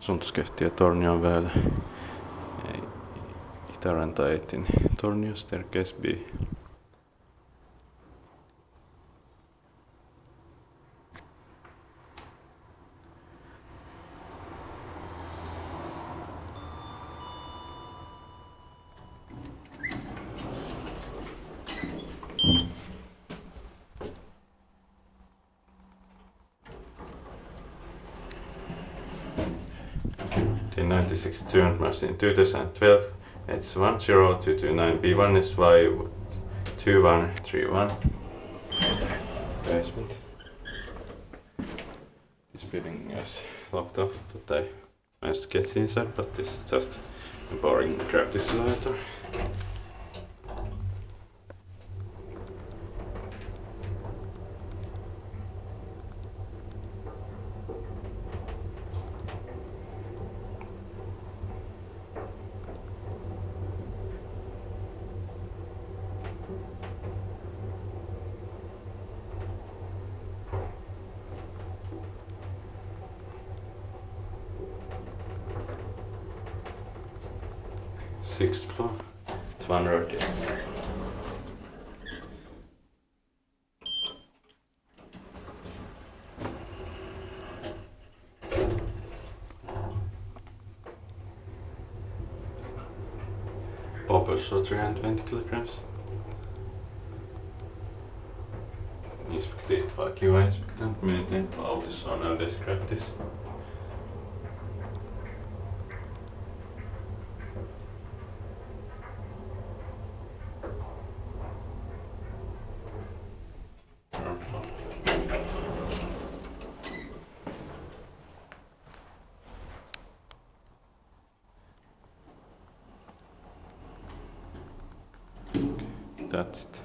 Suntuskehtiä Tornion väellä. Itäranta 18. Tornio staircase B. The 96 tuned machine 2012 H10229B1 is Y2131 basement. This building is locked off, but I managed to get inside, but this is just a boring crap dissipator. Sixth floor, it's one road distance. Also 320 kilograms. Inspekteert vacuum-inspectant, maintain Otis on our desk practice. That's it.